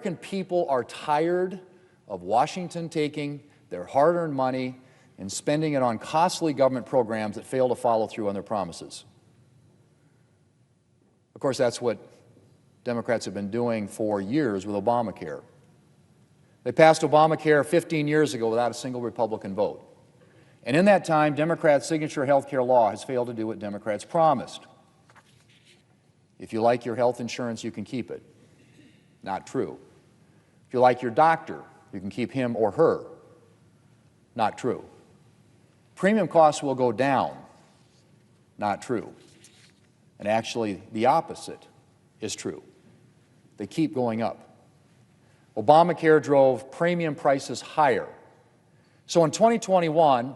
American people are tired of Washington taking their hard-earned money and spending it on costly government programs that fail to follow through on their promises. Of course, that's what Democrats have been doing for years with Obamacare. They passed Obamacare 15 years ago without a single Republican vote. And in that time, Democrats' signature health care law has failed to do what Democrats promised. If you like your health insurance, you can keep it. Not true. If you like your doctor, you can keep him or her. Not true. Premium costs will go down. Not true. And actually, the opposite is true. They keep going up. Obamacare drove premium prices higher. So in 2021,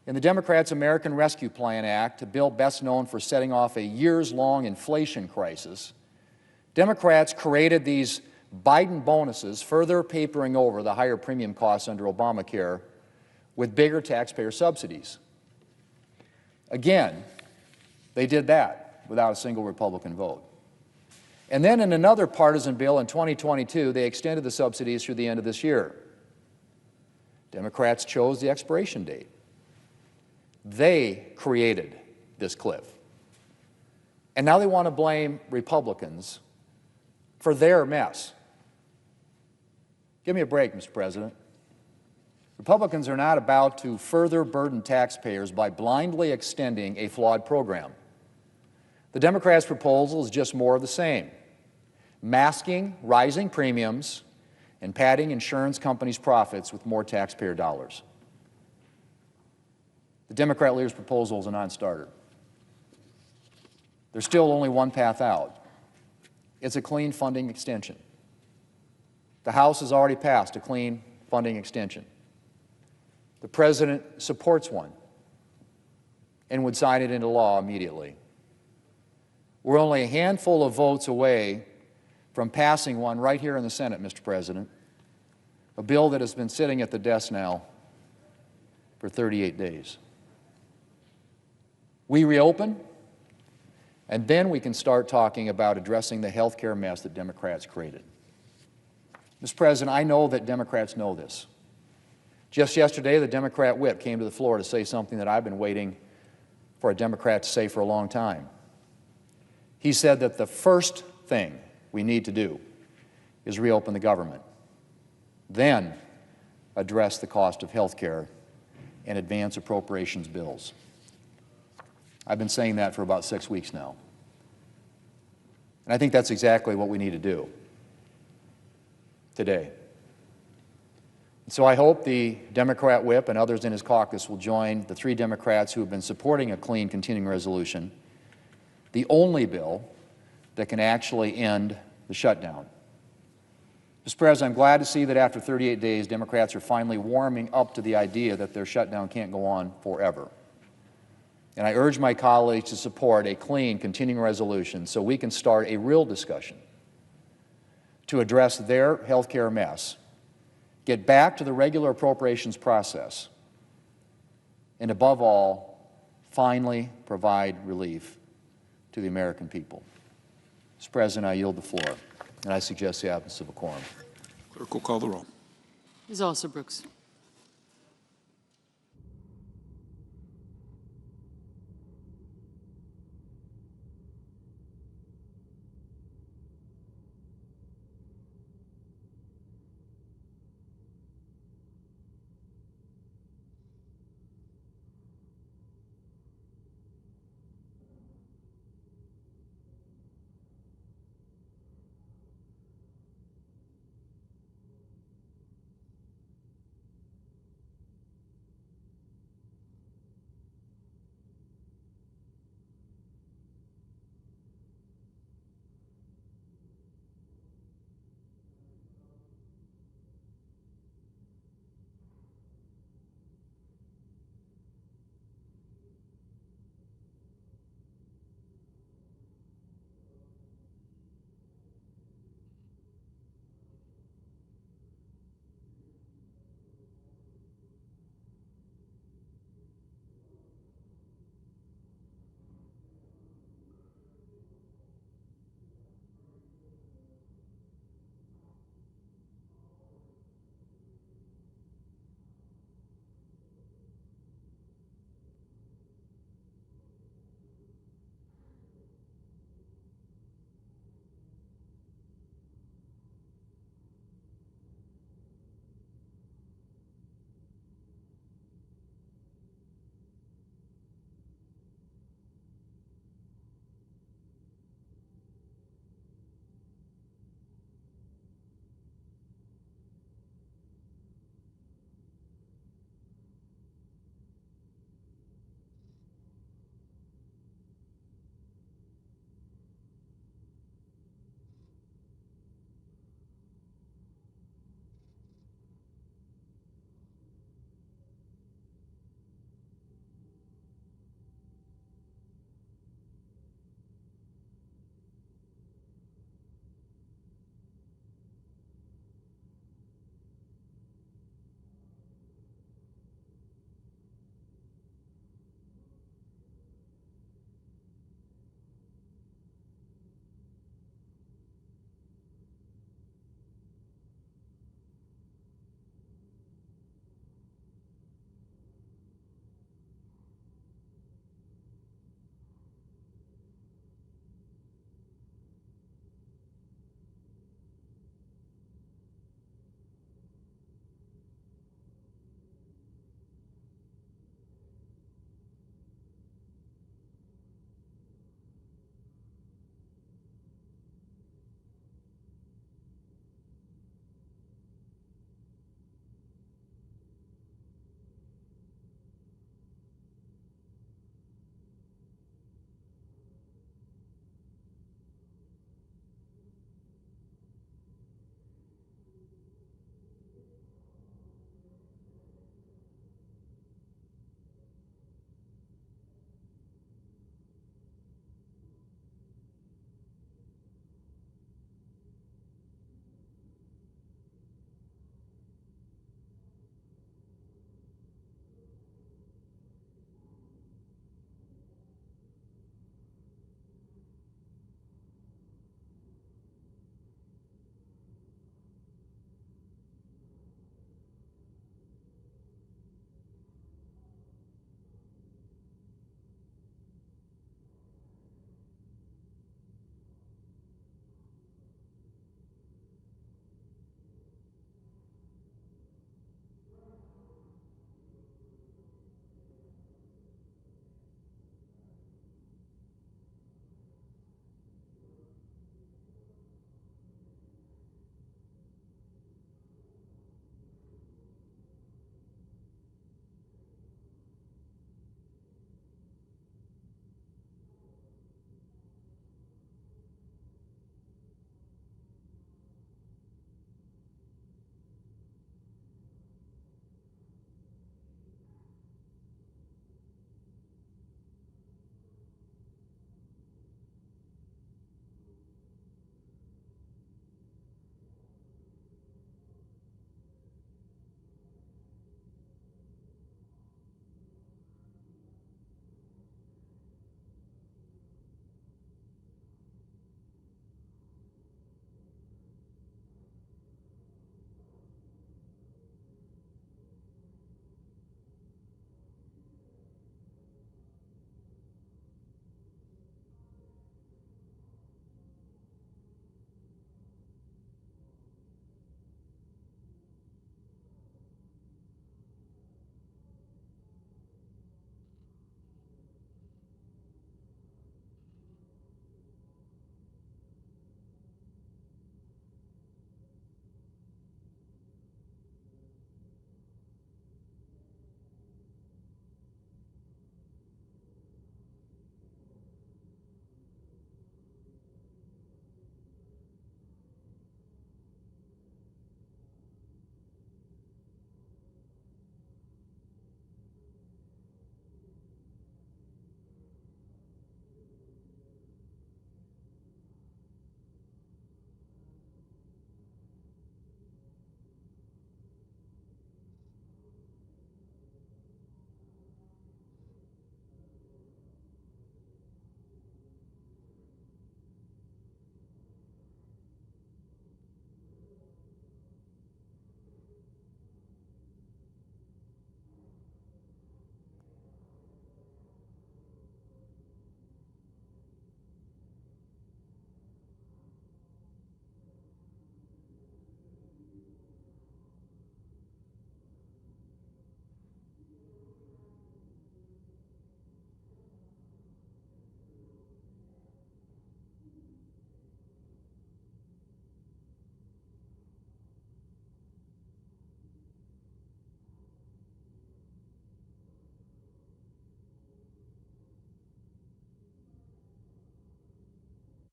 in the Democrats' American Rescue Plan Act, a bill best known for setting off a years-long inflation crisis, Democrats created these Biden bonuses, further papering over the higher premium costs under Obamacare with bigger taxpayer subsidies. Again, they did that without a single Republican vote. And then in another partisan bill in 2022, they extended the subsidies through the end of this year. Democrats chose the expiration date. They created this cliff. And now they want to blame Republicans for their mess. Give me a break, Mr. President. Republicans are not about to further burden taxpayers by blindly extending a flawed program. The Democrats' proposal is just more of the same, masking rising premiums and padding insurance companies' profits with more taxpayer dollars. The Democrat leader's proposal is a non-starter. There's still only one path out. It's a clean funding extension. The House has already passed a clean funding extension. The President supports one and would sign it into law immediately. We're only a handful of votes away from passing one right here in the Senate, Mr. President, a bill that has been sitting at the desk now for 38 days. We reopen, and then we can start talking about addressing the health care mess that Democrats created. Mr. President, I know that Democrats know this. Just yesterday, the Democrat whip came to the floor to say something that I've been waiting for a Democrat to say for a long time. He said that the first thing we need to do is reopen the government, then address the cost of health care and advance appropriations bills. I've been saying that for about 6 weeks now. And I think that's exactly what we need to do today. And so I hope the Democrat whip and others in his caucus will join the 3 Democrats who have been supporting a clean continuing resolution, the only bill that can actually end the shutdown. Mr. President, I'm glad to see that after 38 days, Democrats are finally warming up to the idea that their shutdown can't go on forever. And I urge my colleagues to support a clean continuing resolution so we can start a real discussion to address their health care mess, get back to the regular appropriations process, and above all, finally provide relief to the American people. Mr. President, I yield the floor, and I suggest the absence of a quorum. Clerk will call the roll. Ms. Alsobrooks.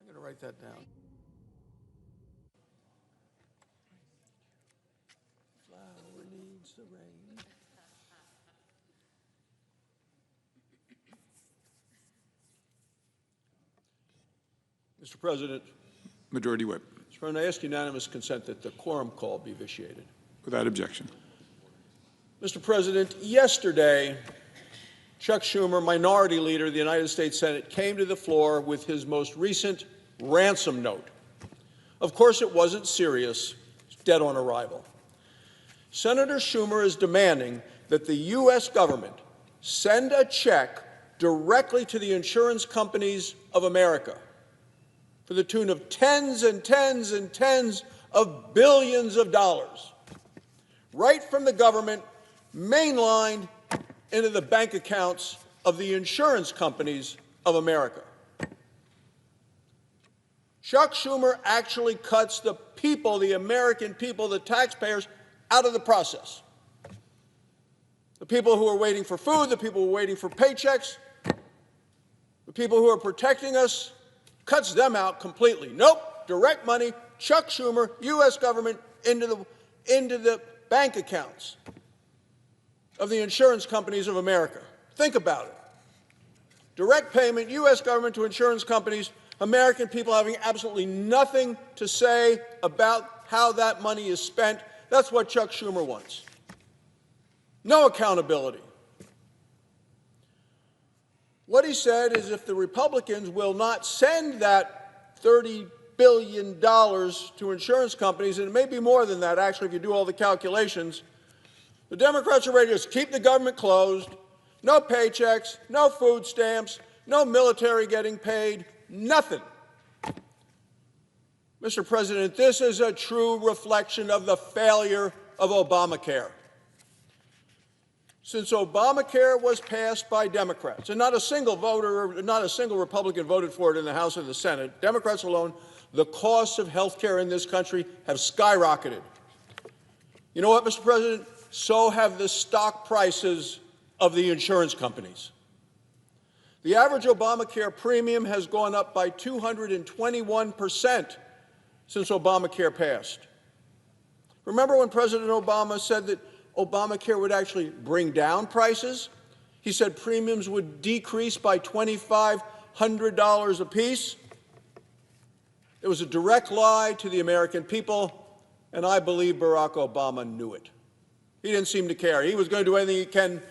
I'm going to write that down. Flower needs the rain. Mr. President, Majority Whip. Mr. President, I ask unanimous consent that the quorum call be vitiated. Without objection. Mr. President, yesterday, Chuck Schumer, Minority Leader of the United States Senate, came to the floor with his most recent ransom note. Of course, it wasn't serious. It's dead on arrival. Senator Schumer is demanding that the U.S. government send a check directly to the insurance companies of America for the tune of tens and tens and tens of billions of dollars, right from the government, mainlined into the bank accounts of the insurance companies of America. Chuck Schumer actually cuts the people, the American people, the taxpayers, out of the process. The people who are waiting for food, the people who are waiting for paychecks, the people who are protecting us, cuts them out completely. Nope, direct money, Chuck Schumer, U.S. government, into the bank accounts of the insurance companies of America. Think about it. Direct payment, U.S. government to insurance companies, American people having absolutely nothing to say about how that money is spent. That's what Chuck Schumer wants. No accountability. What he said is if the Republicans will not send that $30 billion to insurance companies, and it may be more than that, actually, if you do all the calculations, the Democrats are ready to just keep the government closed, no paychecks, no food stamps, no military getting paid, nothing. Mr. President, this is a true reflection of the failure of Obamacare. Since Obamacare was passed by Democrats, and not a single voter, not a single Republican voted for it in the House and the Senate, Democrats alone, the costs of health care in this country have skyrocketed. You know what, Mr. President? So have the stock prices of the insurance companies. The average Obamacare premium has gone up by 221% since Obamacare passed. Remember when President Obama said that Obamacare would actually bring down prices? He said premiums would decrease by $2,500 apiece. It was a direct lie to the American people, and I believe Barack Obama knew it. He didn't seem to care. He was going to do anything he can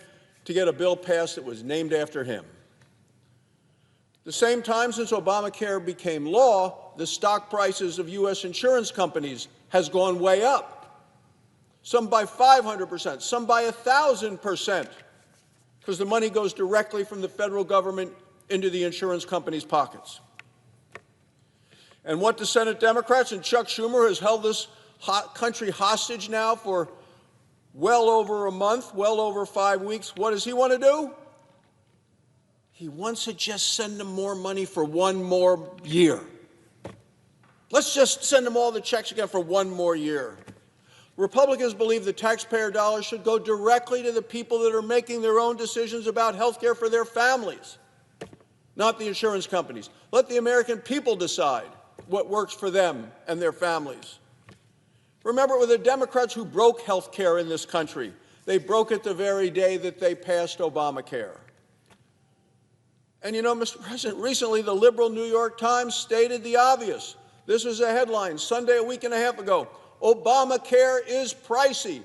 to get a bill passed that was named after him. At the same time, since Obamacare became law, the stock prices of U.S. insurance companies has gone way up. Some by 500%, some by 1,000%, because the money goes directly from the federal government into the insurance companies' pockets. And what the Senate Democrats and Chuck Schumer has held this country hostage now for well over a month, well over 5 weeks. What does he want to do? He wants to just send them more money for one more year. Let's just send them all the checks again for one more year. Republicans believe the taxpayer dollars should go directly to the people that are making their own decisions about health care for their families, not the insurance companies. Let the American people decide what works for them and their families. Remember, it were the Democrats who broke health care in this country. They broke it the very day that they passed Obamacare. And you know, Mr. President, recently the liberal New York Times stated the obvious. This was a headline Sunday a week and a half ago. Obamacare is pricey.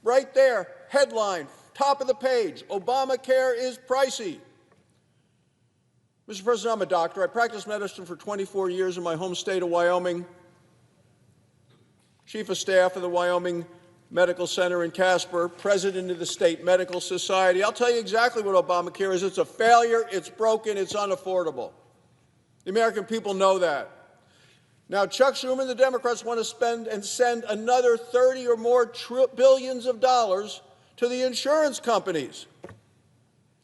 Right there, headline, top of the page. Obamacare is pricey. Mr. President, I'm a doctor. I practiced medicine for 24 years in my home state of Wyoming. Chief of Staff of the Wyoming Medical Center in Casper, President of the State Medical Society. I'll tell you exactly what Obamacare is. It's a failure, it's broken, it's unaffordable. The American people know that. Now, Chuck Schumer and the Democrats want to spend and send another 30 or more billions of dollars to the insurance companies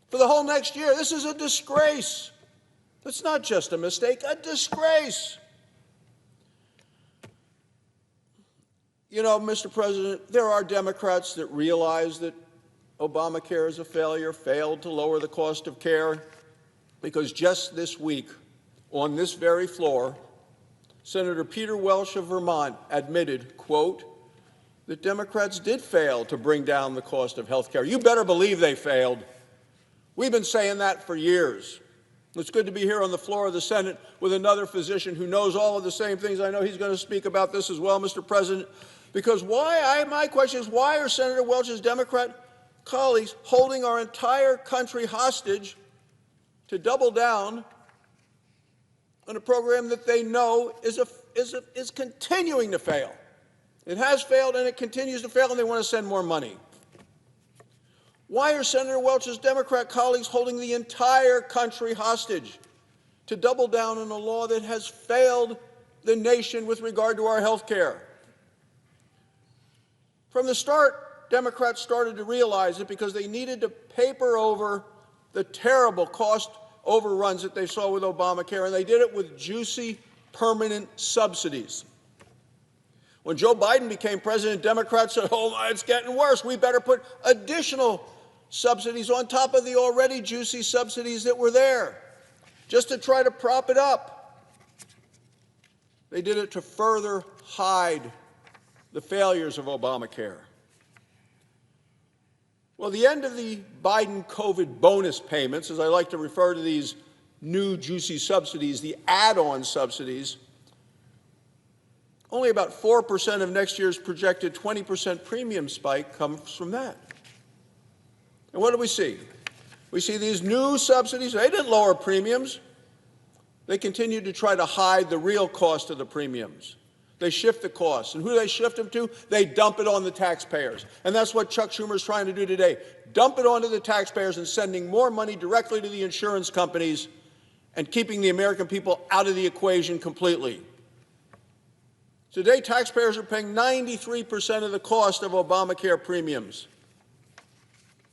for the whole next year. This is a disgrace. It's not just a mistake, a disgrace. You know, Mr. President, there are Democrats that realize that Obamacare is a failure, failed to lower the cost of care, because just this week, on this very floor, Senator Peter Welch of Vermont admitted, quote, that Democrats did fail to bring down the cost of health care. You better believe they failed. We've been saying that for years. It's good to be here on the floor of the Senate with another physician who knows all of the same things. I know he's going to speak about this as well, Mr. President, because my question is, why are Senator Welch's Democrat colleagues holding our entire country hostage to double down on a program that they know is continuing to fail? It has failed and it continues to fail, and they want to send more money. Why are Senator Welch's Democrat colleagues holding the entire country hostage to double down on a law that has failed the nation with regard to our health care? From the start, Democrats started to realize it because they needed to paper over the terrible cost overruns that they saw with Obamacare, and they did it with juicy, permanent subsidies. When Joe Biden became president, Democrats said, oh, it's getting worse. We better put additional subsidies on top of the already juicy subsidies that were there, just to try to prop it up. They did it to further hide the failures of Obamacare. Well, the end of the Biden COVID bonus payments, as I like to refer to these new juicy subsidies, the add-on subsidies, only about 4% of next year's projected 20% premium spike comes from that. And what do we see? We see these new subsidies. They didn't lower premiums. They continued to try to hide the real cost of the premiums. They shift the costs. And who do they shift them to? They dump it on the taxpayers. And that's what Chuck Schumer is trying to do today. Dump it onto the taxpayers and sending more money directly to the insurance companies and keeping the American people out of the equation completely. Today, taxpayers are paying 93% of the cost of Obamacare premiums.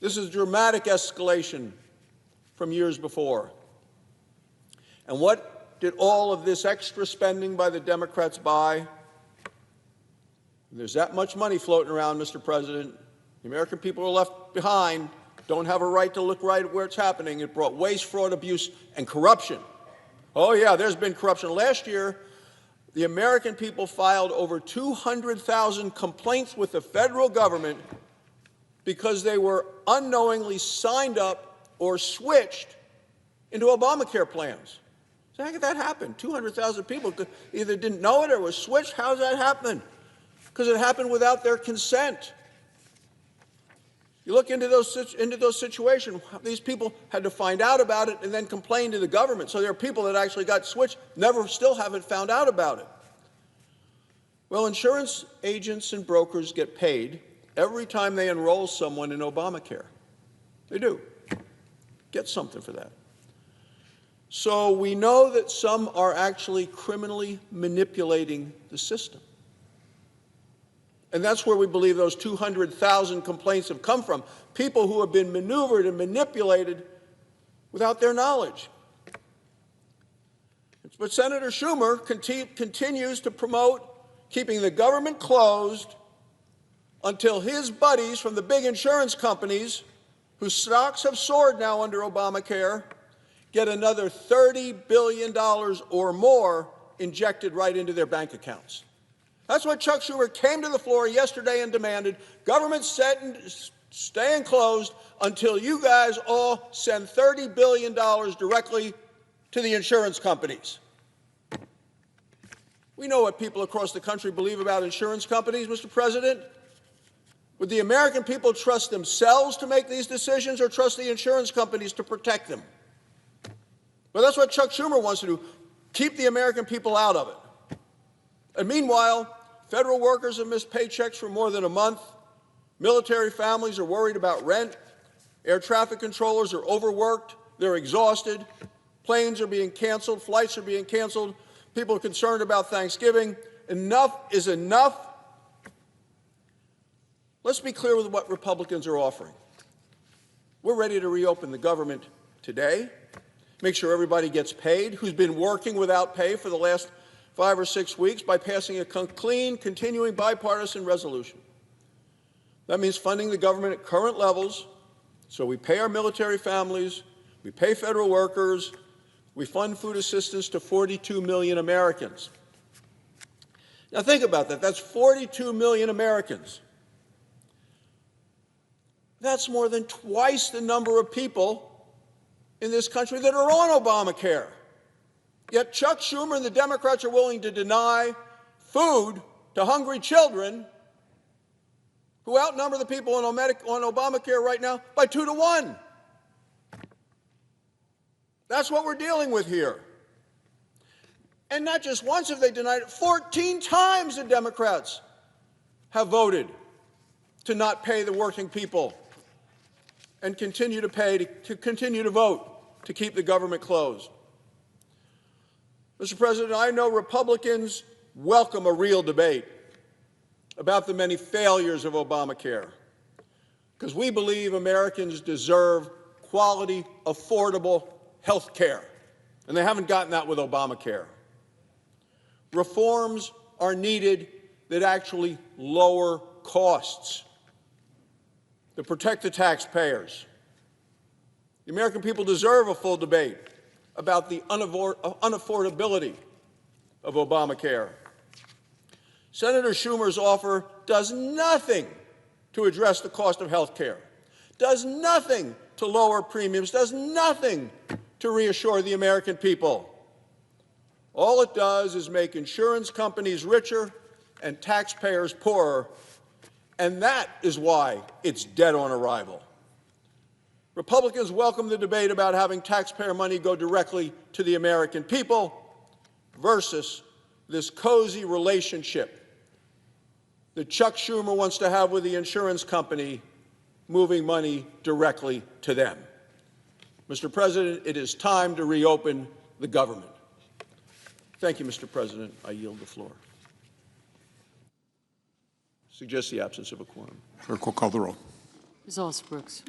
This is a dramatic escalation from years before. And what did all of this extra spending by the Democrats buy? There's that much money floating around, Mr. President. The American people are left behind, don't have a right to look right at where it's happening. It brought waste, fraud, abuse, and corruption. Oh, yeah, there's been corruption. Last year, the American people filed over 200,000 complaints with the federal government because they were unknowingly signed up or switched into Obamacare plans. So how could that happen? 200,000 people either didn't know it or was switched. How does that happen? Because it happened without their consent. You look into those situations, these people had to find out about it and then complain to the government. So there are people that actually got switched, still haven't found out about it. Well, insurance agents and brokers get paid every time they enroll someone in Obamacare. They do. Get something for that. So we know that some are actually criminally manipulating the system. And that's where we believe those 200,000 complaints have come from. People who have been maneuvered and manipulated without their knowledge. But Senator Schumer continues to promote keeping the government closed until his buddies from the big insurance companies, whose stocks have soared now under Obamacare, get another $30 billion or more injected right into their bank accounts. That's what Chuck Schumer came to the floor yesterday and demanded. Government staying closed until you guys all send $30 billion directly to the insurance companies. We know what people across the country believe about insurance companies, Mr. President. Would the American people trust themselves to make these decisions or trust the insurance companies to protect them? Well, that's what Chuck Schumer wants to do, keep the American people out of it. And meanwhile, federal workers have missed paychecks for more than a month. Military families are worried about rent. Air traffic controllers are overworked. They're exhausted. Planes are being canceled. Flights are being canceled. People are concerned about Thanksgiving. Enough is enough. Let's be clear with what Republicans are offering. We're ready to reopen the government today, make sure everybody gets paid who's been working without pay for the last 5 or 6 weeks by passing a clean, continuing bipartisan resolution. That means funding the government at current levels, so we pay our military families, we pay federal workers, We fund food assistance to 42 million Americans. Now think about that. That's 42 million Americans. That's more than twice the number of people in this country that are on Obamacare. Yet Chuck Schumer and the Democrats are willing to deny food to hungry children who outnumber the people on Obamacare right now by 2 to 1. That's what we're dealing with here. And not just once have they denied it, 14 times the Democrats have voted to not pay the working people and continue to pay, to continue to vote to keep the government closed. Mr. President, I know Republicans welcome a real debate about the many failures of Obamacare, because we believe Americans deserve quality, affordable health care, and they haven't gotten that with Obamacare. Reforms are needed that actually lower costs, that protect the taxpayers. The American people deserve a full debate about the unaffordability of Obamacare. Senator Schumer's offer does nothing to address the cost of health care, does nothing to lower premiums, does nothing to reassure the American people. All it does is make insurance companies richer and taxpayers poorer, and that is why it's dead on arrival. Republicans welcome the debate about having taxpayer money go directly to the American people versus this cozy relationship that Chuck Schumer wants to have with the insurance company, moving money directly to them. Mr. President, it is time to reopen the government. Thank you, Mr. President. I yield the floor. Suggest the absence of a quorum. Clerk will call the roll. Ms. Alsbrooks.